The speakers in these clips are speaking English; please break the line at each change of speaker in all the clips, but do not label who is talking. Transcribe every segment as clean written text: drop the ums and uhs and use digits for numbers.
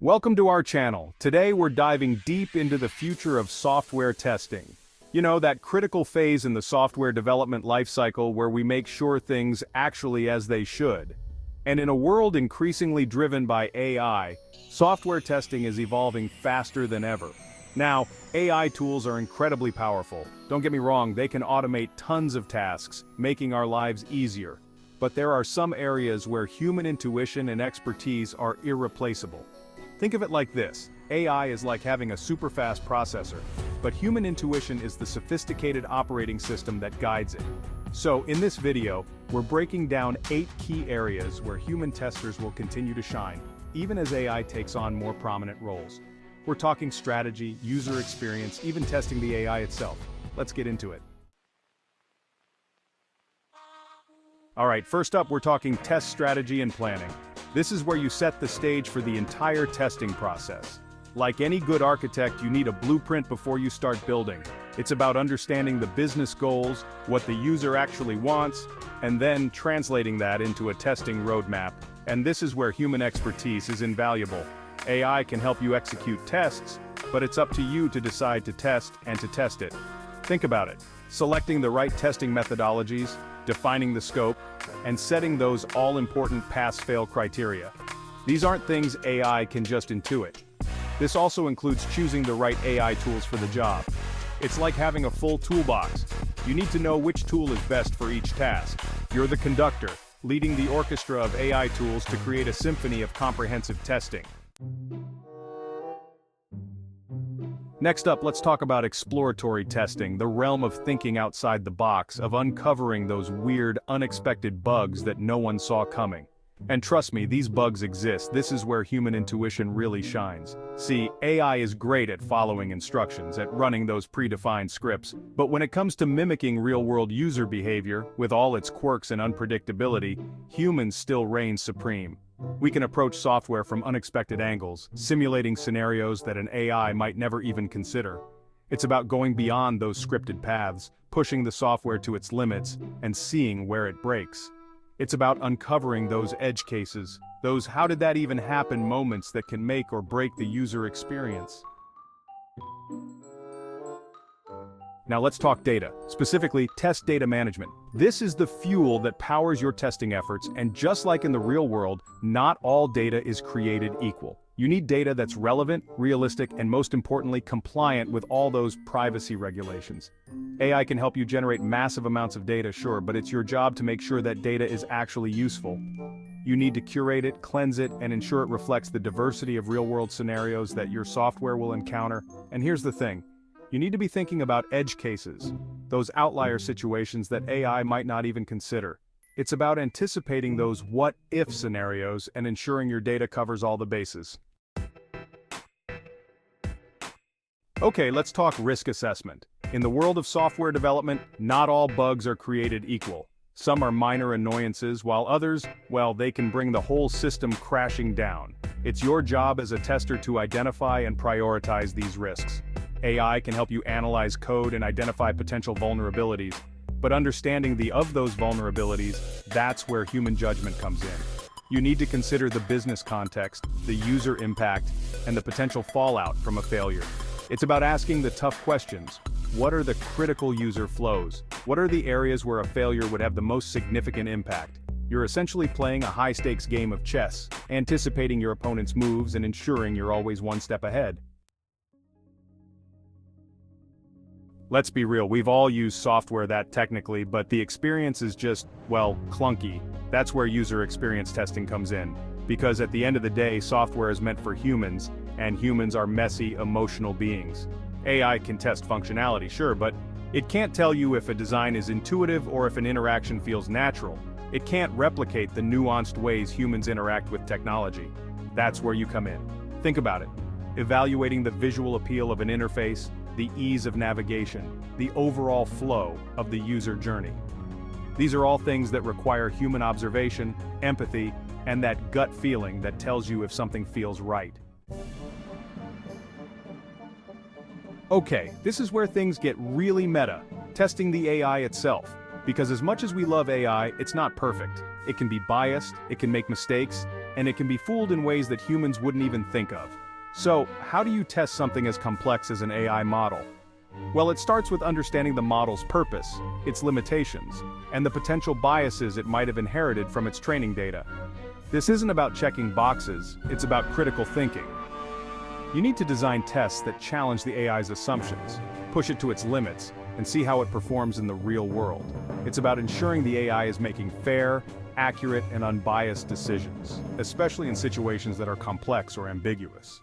Welcome to our channel. Today we're diving deep into the future of software testing. You know, that critical phase in the software development lifecycle where we make sure things actually as they should. And in a world increasingly driven by AI, software testing is evolving faster than ever. Now, AI tools are incredibly powerful. Don't get me wrong, they can automate tons of tasks, making our lives easier. But there are some areas where human intuition and expertise are irreplaceable. Think of it like this: AI is like having a super-fast processor, but human intuition is the sophisticated operating system that guides it. So, in this video, we're breaking down 8 key areas where human testers will continue to shine, even as AI takes on more prominent roles. We're talking strategy, user experience, even testing the AI itself. Let's get into it. Alright, first up we're talking test strategy and planning. This is where you set the stage for the entire testing process. Like any good architect, you need a blueprint before you start building. It's about understanding the business goals, what the user actually wants, and then translating that into a testing roadmap. And this is where human expertise is invaluable. AI can help you execute tests, but it's up to you to decide to test and to test it. Think about it: selecting the right testing methodologies, defining the scope, and setting those all-important pass-fail criteria. These aren't things AI can just intuit. This also includes choosing the right AI tools for the job. It's like having a full toolbox. You need to know which tool is best for each task. You're the conductor, leading the orchestra of AI tools to create a symphony of comprehensive testing. Next up, let's talk about exploratory testing, the realm of thinking outside the box, of uncovering those weird, unexpected bugs that no one saw coming. And trust me, these bugs exist. This is where human intuition really shines. See, AI is great at following instructions, at running those predefined scripts, but when it comes to mimicking real-world user behavior, with all its quirks and unpredictability, humans still reign supreme. We can approach software from unexpected angles, simulating scenarios that an AI might never even consider. It's about going beyond those scripted paths, pushing the software to its limits, and seeing where it breaks. It's about uncovering those edge cases, those "how did that even happen" moments that can make or break the user experience. Now let's talk data, specifically test data management. This is the fuel that powers your testing efforts, and just like in the real world, not all data is created equal. You need data that's relevant, realistic, and most importantly, compliant with all those privacy regulations. AI can help you generate massive amounts of data, sure, but it's your job to make sure that data is actually useful. You need to curate it, cleanse it, and ensure it reflects the diversity of real-world scenarios that your software will encounter. And here's the thing: you need to be thinking about edge cases, those outlier situations that AI might not even consider. It's about anticipating those what-if scenarios and ensuring your data covers all the bases. Okay, let's talk risk assessment. In the world of software development, not all bugs are created equal. Some are minor annoyances, while others, well, they can bring the whole system crashing down. It's your job as a tester to identify and prioritize these risks. AI can help you analyze code and identify potential vulnerabilities, but understanding those vulnerabilities, that's where human judgment comes in. You need to consider the business context, the user impact, and the potential fallout from a failure. It's about asking the tough questions. What are the critical user flows? What are the areas where a failure would have the most significant impact? You're essentially playing a high-stakes game of chess, anticipating your opponent's moves and ensuring you're always one step ahead. Let's be real, we've all used software that technically, but the experience is just, well, clunky. That's where user experience testing comes in. Because at the end of the day, software is meant for humans, and humans are messy, emotional beings. AI can test functionality, sure, but it can't tell you if a design is intuitive or if an interaction feels natural. It can't replicate the nuanced ways humans interact with technology. That's where you come in. Think about it. Evaluating the visual appeal of an interface, the ease of navigation, the overall flow of the user journey. These are all things that require human observation, empathy, and that gut feeling that tells you if something feels right. Okay, this is where things get really meta, testing the AI itself. Because as much as we love AI, it's not perfect. It can be biased, it can make mistakes, and it can be fooled in ways that humans wouldn't even think of. So, how do you test something as complex as an AI model? Well, it starts with understanding the model's purpose, its limitations, and the potential biases it might have inherited from its training data. This isn't about checking boxes, it's about critical thinking. You need to design tests that challenge the AI's assumptions, push it to its limits, and see how it performs in the real world. It's about ensuring the AI is making fair, accurate, and unbiased decisions, especially in situations that are complex or ambiguous.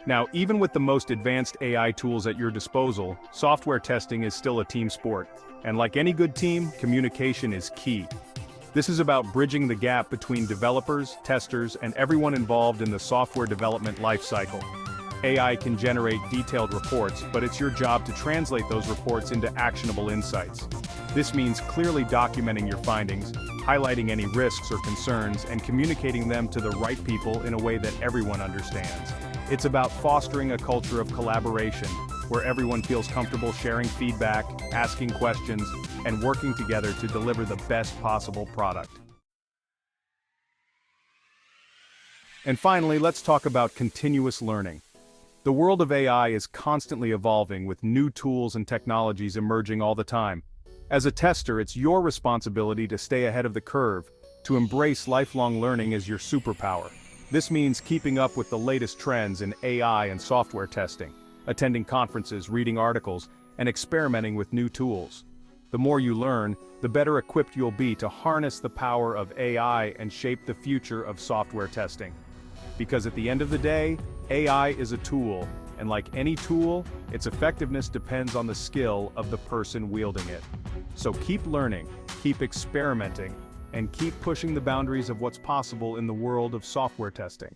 Now, even with the most advanced AI tools at your disposal, software testing is still a team sport. And like any good team, communication is key. This is about bridging the gap between developers, testers, and everyone involved in the software development lifecycle. AI can generate detailed reports, but it's your job to translate those reports into actionable insights. This means clearly documenting your findings, highlighting any risks or concerns, and communicating them to the right people in a way that everyone understands. It's about fostering a culture of collaboration, where everyone feels comfortable sharing feedback, asking questions, and working together to deliver the best possible product. And finally, let's talk about continuous learning. The world of AI is constantly evolving with new tools and technologies emerging all the time. As a tester, it's your responsibility to stay ahead of the curve, to embrace lifelong learning as your superpower. This means keeping up with the latest trends in AI and software testing, attending conferences, reading articles, and experimenting with new tools. The more you learn, the better equipped you'll be to harness the power of AI and shape the future of software testing. Because at the end of the day, AI is a tool, and like any tool, its effectiveness depends on the skill of the person wielding it. So keep learning, keep experimenting, and keep pushing the boundaries of what's possible in the world of software testing.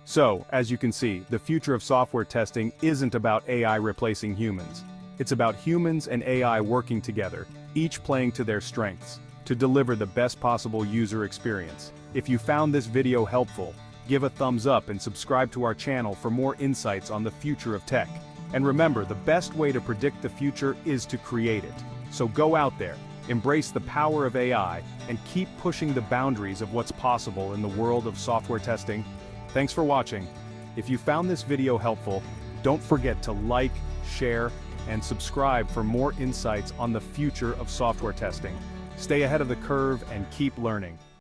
So, as you can see, the future of software testing isn't about AI replacing humans. It's about humans and AI working together, each playing to their strengths, to deliver the best possible user experience. If you found this video helpful, give a thumbs up and subscribe to our channel for more insights on the future of tech. And remember, the best way to predict the future is to create it. So go out there, embrace the power of AI, and keep pushing the boundaries of what's possible in the world of software testing. Thanks for watching. If you found this video helpful, don't forget to like, share, and subscribe for more insights on the future of software testing. Stay ahead of the curve and keep learning.